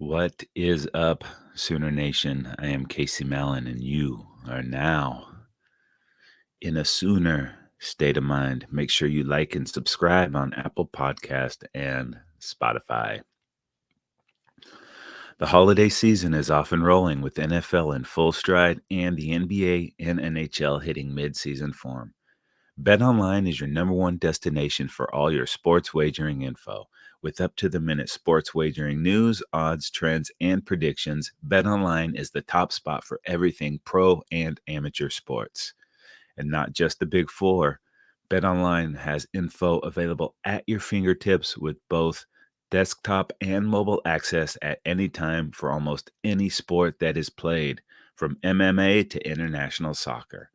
What is up, Sooner Nation? I am Casey Mallon, and you are now in a Sooner state of mind. Make sure you like and subscribe on Apple Podcast and Spotify. The holiday season is off and rolling with NFL in full stride and the NBA and NHL hitting midseason form. BetOnline is your number one destination for all your sports wagering info. With up-to-the-minute sports wagering news, odds, trends, and predictions, BetOnline is the top spot for everything pro and amateur sports. And not just the Big Four. BetOnline has info available at your fingertips with both desktop and mobile access at any time for almost any sport that is played, from MMA to international soccer.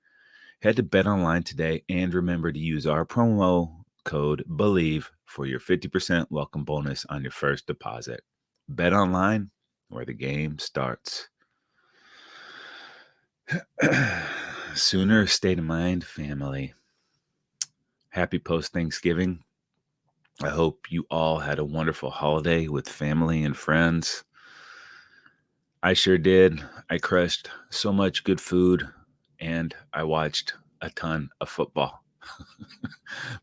Head to BetOnline today and remember to use our promo code BELIEVE for your 50% welcome bonus on your first deposit. BetOnline, where the game starts. Sooner state of mind, family. Happy post-Thanksgiving. I hope you all had a wonderful holiday with family and friends. I sure did. I crushed so much good food and I watched a ton of football.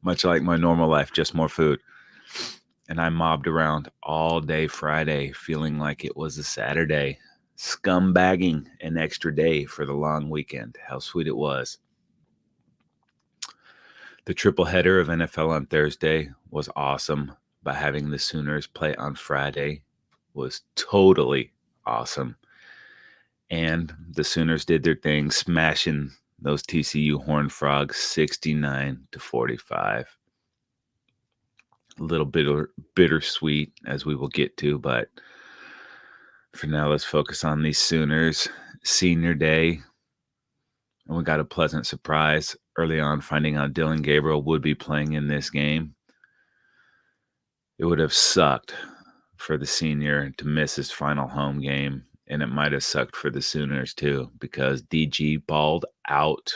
Much like my normal life, just more food. And I mobbed around all day Friday, feeling like it was a Saturday, scumbagging an extra day for the long weekend. How sweet it was. The triple header of NFL on Thursday was awesome, but having the Sooners play on Friday was totally awesome. And the Sooners did their thing, smashing those TCU Horned Frogs 69-45. A little bittersweet, as we will get to, but for now, let's focus on these Sooners. Senior day, and we got a pleasant surprise early on finding out Dylan Gabriel would be playing in this game. It would have sucked for the senior to miss his final home game, and it might have sucked for the Sooners too, because DG balled out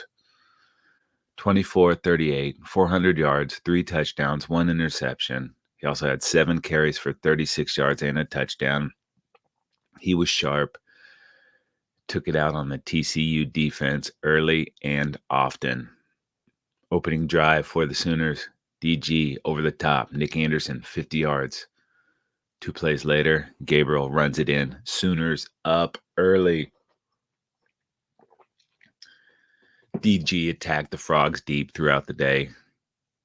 24-38, 400 yards, 3 touchdowns, 1 interception. He also had 7 carries for 36 yards and a touchdown. He was sharp, took it out on the TCU defense early and often. Opening drive for the Sooners, DG over the top, Nick Anderson, 50 yards. 2 plays later, Gabriel runs it in. Sooners up early. DG attacked the Frogs deep throughout the day,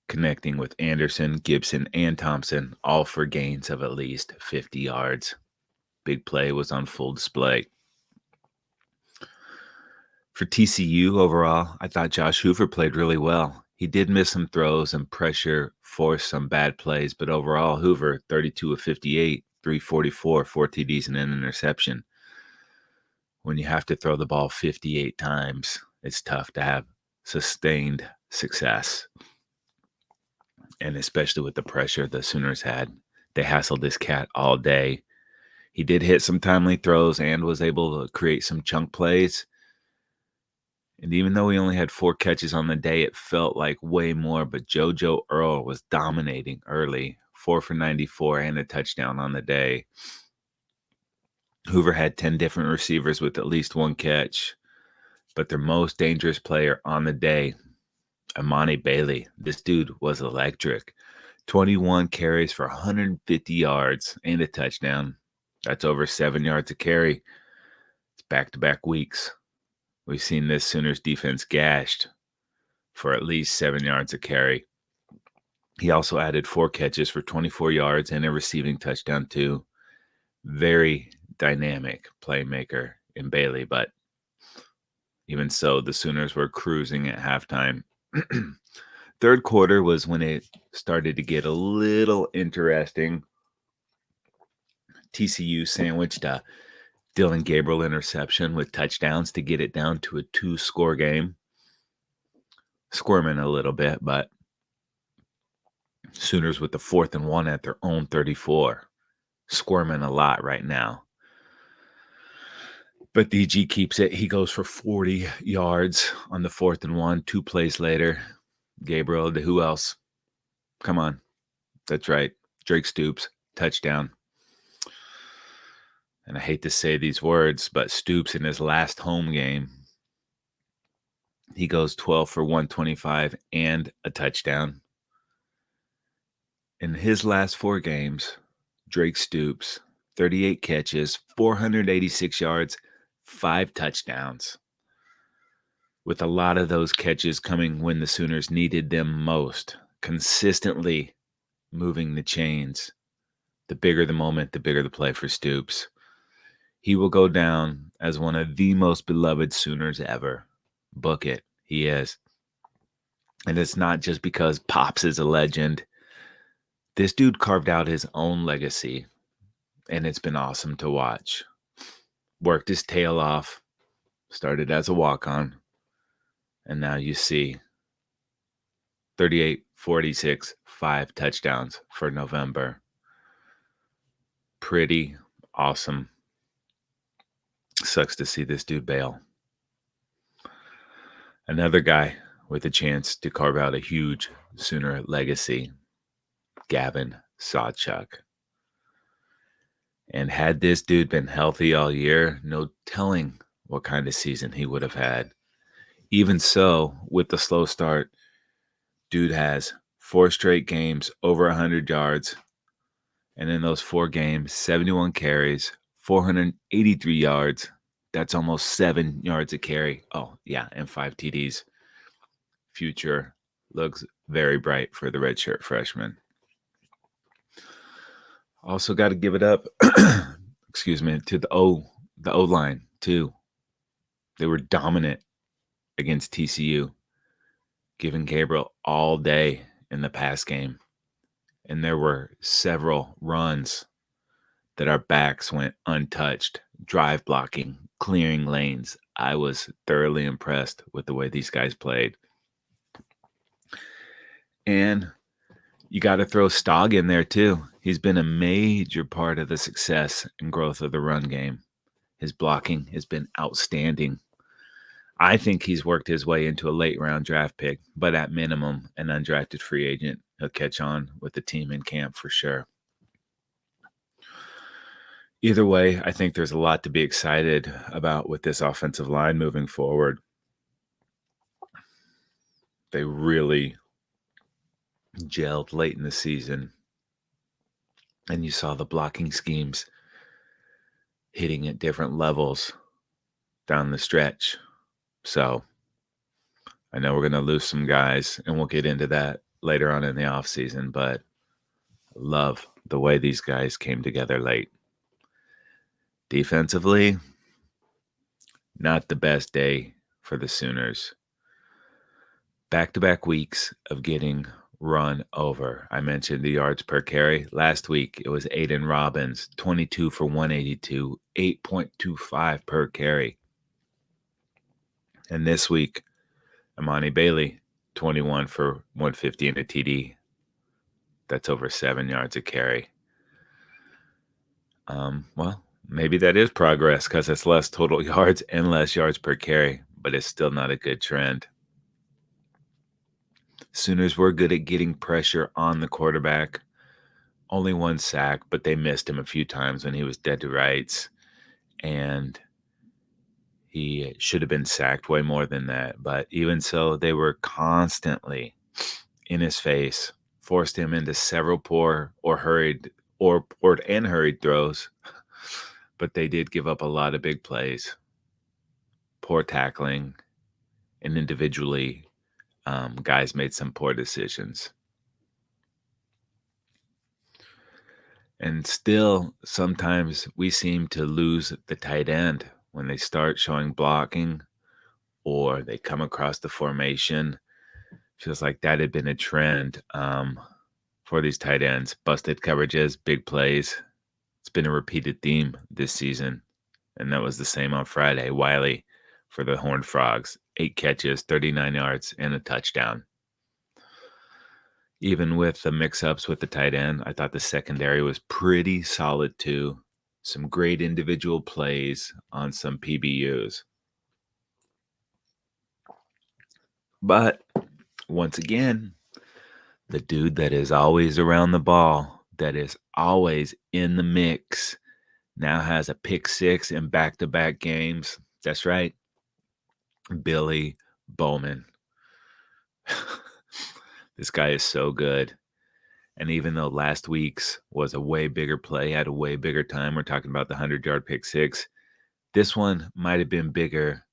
connecting with Anderson, Gibson, and Thompson, all for gains of at least 50 yards. Big play was on full display. For TCU overall, I thought Josh Hoover played really well. He did miss some throws and pressure forced some bad plays, but overall, Hoover, 32 of 58, 344, 4 TDs, and an interception. When you have to throw the ball 58 times, it's tough to have sustained success. And especially with the pressure the Sooners had, they hassled this cat all day. He did hit some timely throws and was able to create some chunk plays. And even though he only had 4 catches on the day, it felt like way more. But JoJo Earl was dominating early, 4 for 94 and a touchdown on the day. Hoover had 10 different receivers with at least 1 catch. But their most dangerous player on the day, Amani Bailey. This dude was electric. 21 carries for 150 yards and a touchdown. That's over 7 yards a carry. It's back-to-back weeks. We've seen this Sooners defense gashed for at least 7 yards a carry. He also added 4 catches for 24 yards and a receiving touchdown too. Very dynamic playmaker in Bailey, but even so, the Sooners were cruising at halftime. Third quarter was when it started to get a little interesting. TCU sandwiched a Dylan Gabriel interception with touchdowns to get it down to a 2-score game. Squirming a little bit, but Sooners with the 4th and 1 at their own 34. Squirming a lot right now. But DG keeps it. He goes for 40 yards on the 4th and 1. 2 plays later, Gabriel to who else? Come on. That's right. Drake Stoops, touchdown. And I hate to say these words, but Stoops in his last home game, he goes 12 for 125 and a touchdown. In his last 4 games, Drake Stoops, 38 catches, 486 yards, 5 touchdowns, with a lot of those catches coming when the Sooners needed them most, consistently moving the chains. The bigger the moment, the bigger the play for Stoops. He will go down as one of the most beloved Sooners ever. Book it. He is. And it's not just because Pops is a legend. This dude carved out his own legacy, and it's been awesome to watch. Worked his tail off, started as a walk-on, and now you see 38, 46, 5 touchdowns for November. Pretty awesome. Sucks to see this dude bail. Another guy with a chance to carve out a huge Sooner legacy, Gavin Sawchuk. And had this dude been healthy all year, no telling what kind of season he would have had. Even so, with the slow start, dude has 4 straight games over 100 yards. And in those 4 games, 71 carries, 483 yards. That's almost 7 yards a carry. Oh, yeah, and 5 TDs. Future looks very bright for the redshirt freshman. Also got to give it up, excuse me, to the O-line too. They were dominant against TCU, giving Gabriel all day in the pass game. And there were several runs that our backs went untouched, drive blocking, clearing lanes. I was thoroughly impressed with the way these guys played. And you got to throw Stogg in there too. He's been a major part of the success and growth of the run game. His blocking has been outstanding. I think he's worked his way into a late round draft pick, but at minimum, an undrafted free agent. He'll catch on with the team in camp for sure. Either way, I think there's a lot to be excited about with this offensive line moving forward. They really gelled late in the season, and you saw the blocking schemes hitting at different levels down the stretch. So I know we're going to lose some guys, and we'll get into that later on in the offseason, but love the way these guys came together late. Defensively, not the best day for the Sooners. Back-to-back weeks of getting run over. I mentioned the yards per carry. Last week, it was Aiden Robbins, 22 for 182, 8.25 per carry. And this week, Amani Bailey, 21 for 150 and a TD. That's over 7 yards a carry. Well, maybe that is progress because it's less total yards and less yards per carry, but it's still not a good trend. Sooners were good at getting pressure on the quarterback. Only 1 sack, but they missed him a few times when he was dead to rights. And he should have been sacked way more than that. But even so, they were constantly in his face, forced him into several poor or hurried throws. But they did give up a lot of big plays, poor tackling, and individually, guys made some poor decisions. And still, sometimes we seem to lose the tight end when they start showing blocking or they come across the formation. Feels like that had been a trend for these tight ends. Busted coverages, big plays. It's been a repeated theme this season. And that was the same on Friday. Wiley for the Horned Frogs, 8 catches, 39 yards, and a touchdown. Even with the mix-ups with the tight end, I thought the secondary was pretty solid too. Some great individual plays on some PBUs. But once again, the dude that is always around the ball, that is always in the mix, now has a pick six in back-to-back games. That's right, Billy Bowman. This guy is so good. And even though last week's was a way bigger play, had a way bigger time, we're talking about the 100-yard pick six. This one might have been bigger,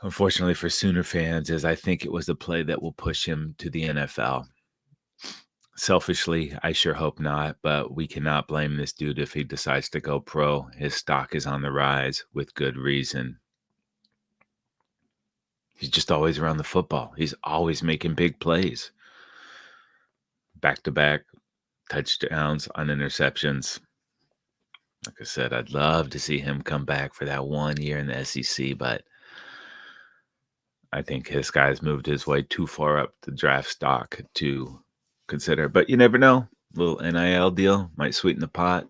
unfortunately for Sooner fans, as I think it was the play that will push him to the NFL. Selfishly, I sure hope not, but we cannot blame this dude if he decides to go pro. His stock is on the rise with good reason. He's just always around the football. He's always making big plays. Back-to-back touchdowns on interceptions. Like I said, I'd love to see him come back for that 1 year in the SEC, but I think this guy's moved his way too far up the draft stock to consider. But you never know. Little NIL deal might sweeten the pot,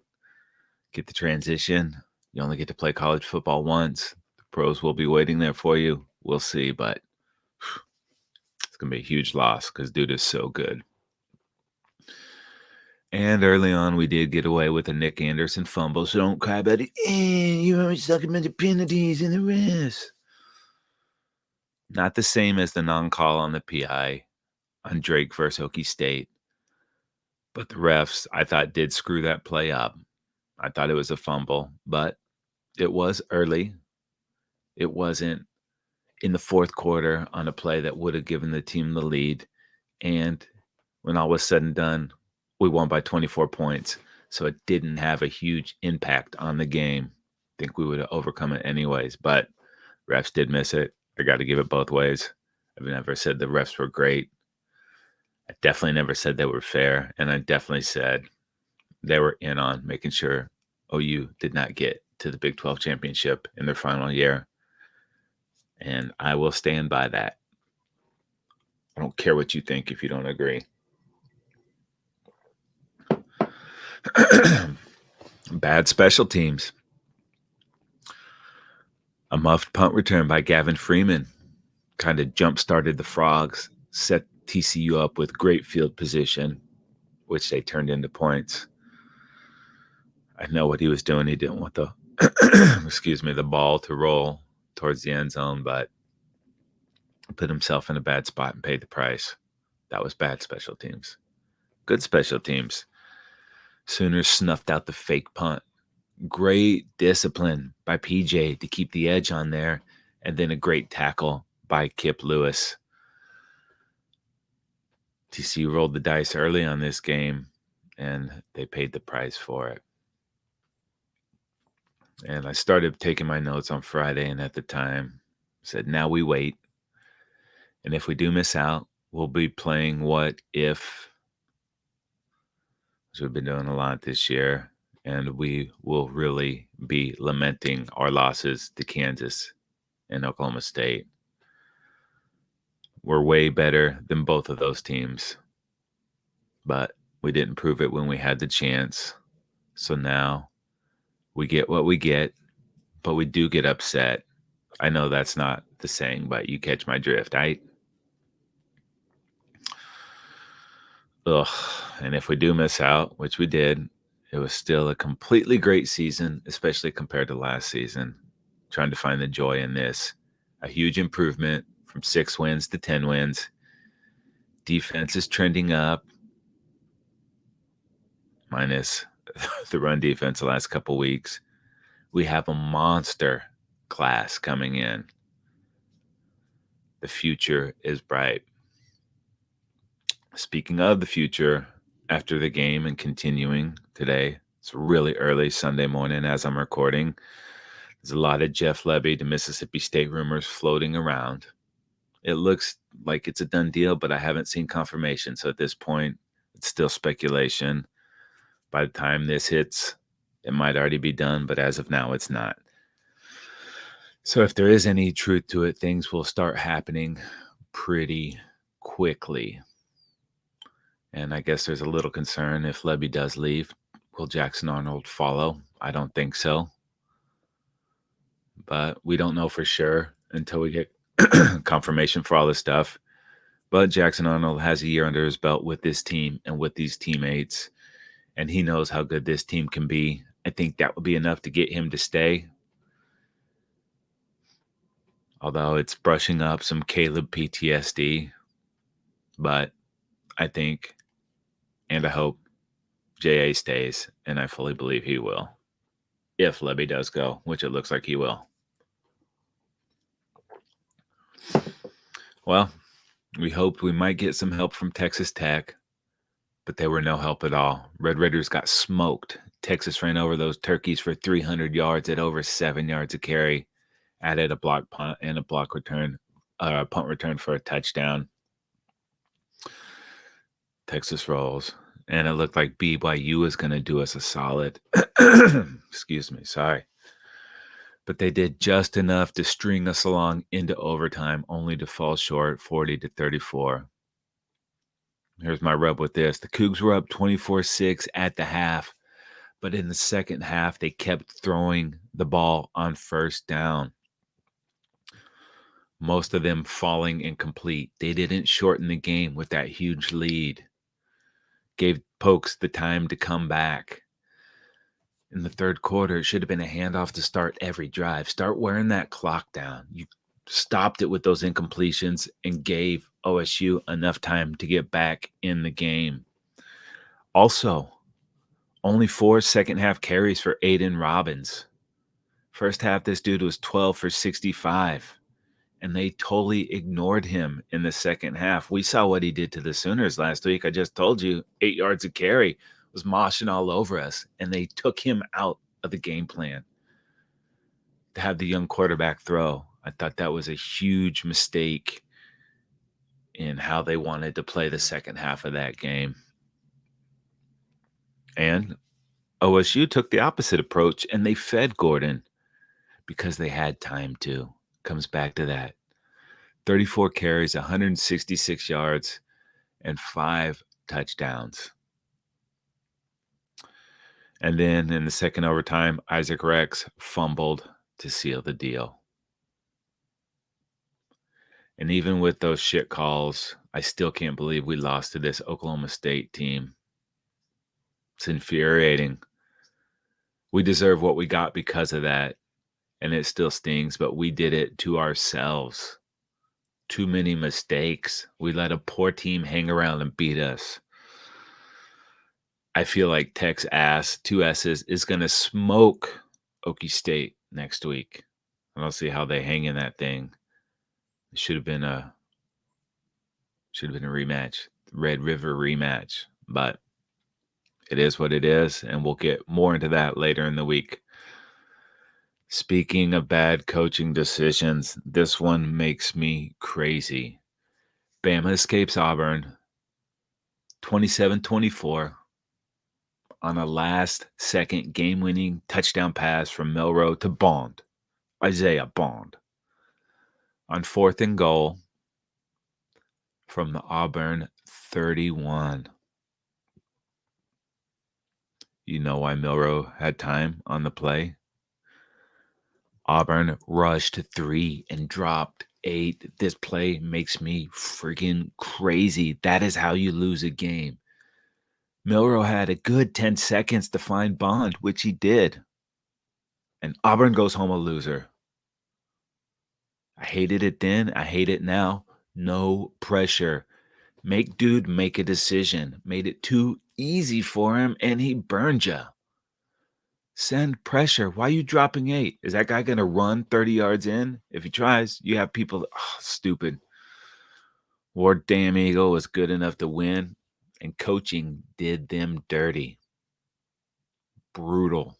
get the transition. You only get to play college football once. The pros will be waiting there for you. We'll see, but it's going to be a huge loss because dude is so good. And early on, we did get away with a Nick Anderson fumble, so don't cry about it. You always talking about the penalties and the rest. Not the same as the non-call on the PI on Drake versus Okie State. But the refs, I thought, did screw that play up. I thought it was a fumble, but it was early. It wasn't in the fourth quarter on a play that would have given the team the lead. And when all was said and done, we won by 24 points. So it didn't have a huge impact on the game. I think we would have overcome it anyways, but refs did miss it. I got to give it both ways. I've never said the refs were great. I definitely never said they were fair. And I definitely said they were in on making sure OU did not get to the Big 12 championship in their final year. And I will stand by that. I don't care what you think if you don't agree. Bad special teams. A muffed punt return by Gavin Freeman kind of jump-started the Frogs, set TCU up with great field position, which they turned into points. I know what he was doing. He didn't want the the ball to roll towards the end zone, but put himself in a bad spot and paid the price. That was bad special teams. Good special teams. Sooners snuffed out the fake punt. Great discipline by PJ to keep the edge on there, and then a great tackle by Kip Lewis. TCU rolled the dice early on this game, and they paid the price for it. And I started taking my notes on Friday, and at the time said, now we wait. And if we do miss out, we'll be playing what if, which we've been doing a lot this year. And we will really be lamenting our losses to Kansas and Oklahoma State. We're way better than both of those teams, but we didn't prove it when we had the chance. So now we get what we get, but we do get upset. I know that's not the saying, but you catch my drift, right? Ugh. And if we do miss out, which we did, it was still a completely great season, especially compared to last season. Trying to find the joy in this. A huge improvement from 6 wins to 10 wins. Defense is trending up, minus the run defense the last couple weeks. We have a monster class coming in. The future is bright. Speaking of the future, after the game and continuing today, it's really early Sunday morning as I'm recording. There's a lot of Jeff Lebby to Mississippi State rumors floating around. It looks like it's a done deal, but I haven't seen confirmation. So at this point, it's still speculation. By the time this hits, it might already be done, but as of now, it's not. So if there is any truth to it, things will start happening pretty quickly. And I guess there's a little concern if Lebby does leave, will Jackson Arnold follow? I don't think so. But we don't know for sure until we get confirmation for all this stuff. But Jackson Arnold has a year under his belt with this team and with these teammates. And he knows how good this team can be. I think that would be enough to get him to stay. Although it's brushing up some Caleb PTSD. But I think and I hope JA stays, and I fully believe he will. If Lebby does go, which it looks like he will. Well, we hoped we might get some help from Texas Tech, but they were no help at all. Red Raiders got smoked. Texas ran over those turkeys for 300 yards at over 7 yards a carry, added a block punt and a block return, punt return for a touchdown. Texas rolls. And it looked like BYU was going to do us a solid. Excuse me. Sorry. But they did just enough to string us along into overtime, only to fall short 40-34. Here's my rub with this. The Cougs were up 24-6 at the half, but in the second half, they kept throwing the ball on first down. Most of them falling incomplete. They didn't shorten the game with that huge lead. Gave Pokes the time to come back. In the third quarter, it should have been a handoff to start every drive. Start wearing that clock down. You stopped it with those incompletions and gave OSU enough time to get back in the game. Also, only 4 second-half carries for Aiden Robbins. First half, this dude was 12 for 65, and they totally ignored him in the second half. We saw what he did to the Sooners last week. I just told you, 8 yards a carry, was moshing all over us, and they took him out of the game plan to have the young quarterback throw. I thought that was a huge mistake in how they wanted to play the second half of that game. And OSU took the opposite approach, and they fed Gordon because they had time to. Comes back to that. 34 carries, 166 yards, and 5 touchdowns. And then in the second overtime, Isaac Rex fumbled to seal the deal. And even with those shit calls, I still can't believe we lost to this Oklahoma State team. It's infuriating. We deserve what we got because of that, and it still stings, but we did it to ourselves. Too many mistakes. We let a poor team hang around and beat us. I feel like Tech's ass, 2 S's, is going to smoke Okie State next week. And I'll see how they hang in that thing. It should have been a rematch, Red River rematch. But it is what it is, and we'll get more into that later in the week. Speaking of bad coaching decisions, this one makes me crazy. Bama escapes Auburn 27-24 on a last-second game-winning touchdown pass from Milroe to Bond, Isaiah Bond, on 4th and goal from the Auburn 31. You know why Milroe had time on the play? Auburn rushed 3 and dropped 8. This play makes me freaking crazy. That is how you lose a game. Milroe had a good 10 seconds to find Bond, which he did. And Auburn goes home a loser. I hated it then. I hate it now. No pressure. Make dude make a decision. Made it too easy for him, and he burned you. Send pressure. Why are you dropping 8? Is that guy going to run 30 yards in? If he tries, you have people. Stupid. Ward Damn Eagle was good enough to win, and coaching did them dirty. Brutal.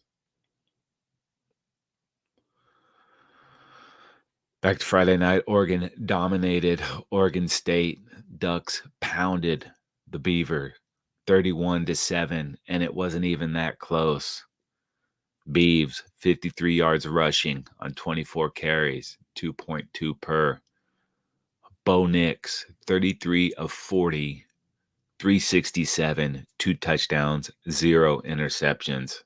Back to Friday night, Oregon dominated Oregon State. Ducks pounded the Beaver 31-7, and it wasn't even that close. Beavs, 53 yards rushing on 24 carries, 2.2 per. Bo Nix, 33 of 40, 367, 2 touchdowns, 0 interceptions.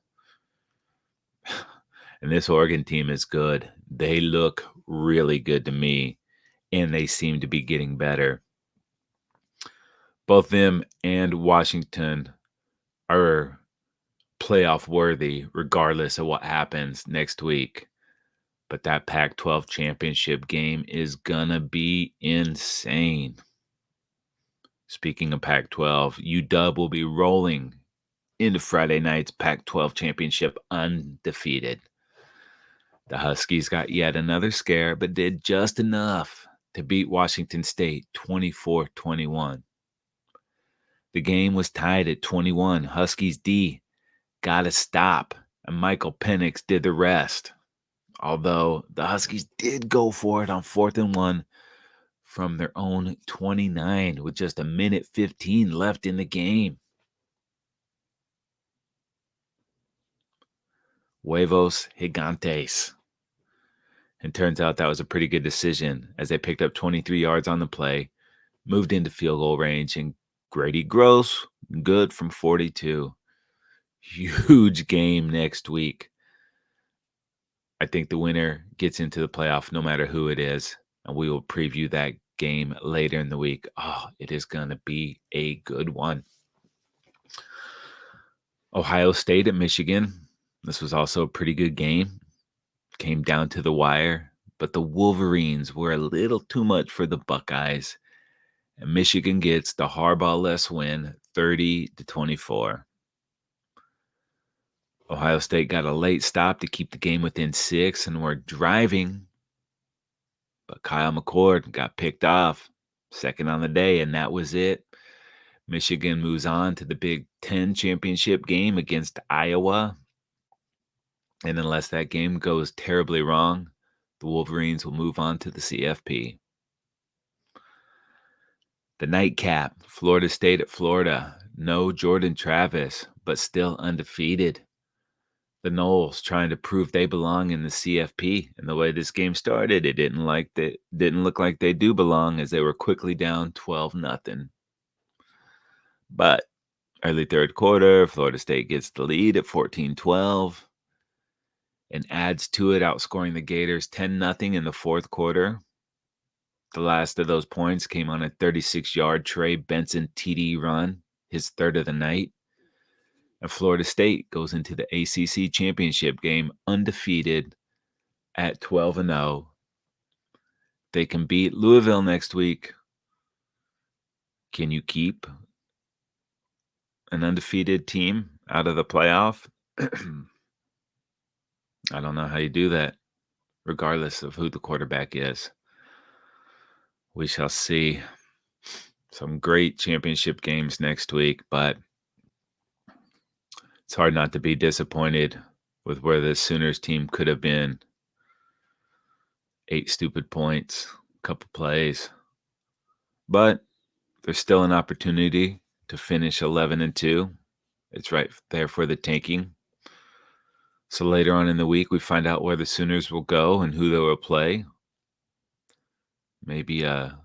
And this Oregon team is good. They look really good to me, and they seem to be getting better. Both them and Washington are playoff worthy regardless of what happens next week. But that Pac-12 championship game is gonna be insane. Speaking of Pac-12, UW will be rolling into Friday night's Pac-12 championship undefeated. The Huskies got yet another scare, but did just enough to beat Washington State 24-21. The game was tied at 21. Huskies D got a stop, and Michael Penix did the rest. Although the Huskies did go for it on 4th and 1 from their own 29 with just a minute 15 left in the game. Huevos gigantes. And turns out that was a pretty good decision as they picked up 23 yards on the play, moved into field goal range, and Grady Gross, good from 42. Huge game next week. I think the winner gets into the playoff no matter who it is, and we will preview that game later in the week. Oh, it is going to be a good one. Ohio State at Michigan. This was also a pretty good game. Came down to the wire, but the Wolverines were a little too much for the Buckeyes, and Michigan gets the Harbaugh-less win, 30-24. Ohio State got a late stop to keep the game within 6 and were driving, but Kyle McCord got picked off, second on the day, and that was it. Michigan moves on to the Big Ten championship game against Iowa. And unless that game goes terribly wrong, the Wolverines will move on to the CFP. The nightcap, Florida State at Florida. No Jordan Travis, but still undefeated. The Noles trying to prove they belong in the CFP. And the way this game started, it didn't look like they do belong as they were quickly down 12-0. But early third quarter, Florida State gets the lead at 14-12 and adds to it, outscoring the Gators 10-0 in the fourth quarter. The last of those points came on a 36-yard Trey Benson TD run, his third of the night. And Florida State goes into the ACC championship game undefeated at 12-0. They can beat Louisville next week. Can you keep an undefeated team out of the playoff? I don't know how you do that, regardless of who the quarterback is. We shall see. Some great championship games next week, but it's hard not to be disappointed with where the Sooners team could have been. 8 stupid points, a couple plays. But there's still an opportunity to finish 11-2. It's right there for the taking. So later on in the week, we find out where the Sooners will go and who they will play. Maybe a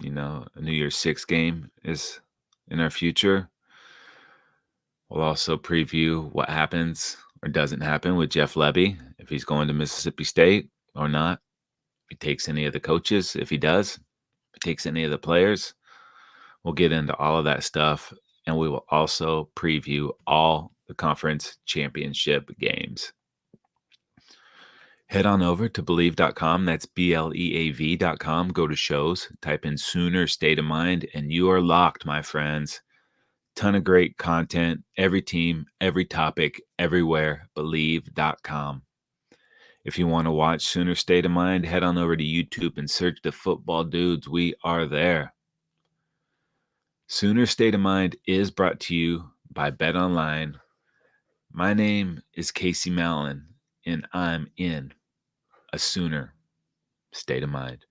New Year's Six game is in our future. We'll also preview what happens or doesn't happen with Jeff Lebby, if he's going to Mississippi State or not. If he takes any of the coaches, if he does, if he takes any of the players. We'll get into all of that stuff, and we will also preview all the conference championship games. Head on over to Believe.com. That's BLEAV.com. Go to shows, type in Sooner State of Mind, and you are locked, my friends. Ton of great content, every team, every topic, everywhere. Believe.com. If you want to watch Sooner State of Mind, head on over to YouTube and search the Football Dudes. We are there. Sooner State of Mind is brought to you by BetOnline. My name is Casey Mallon, and I'm in a Sooner State of Mind.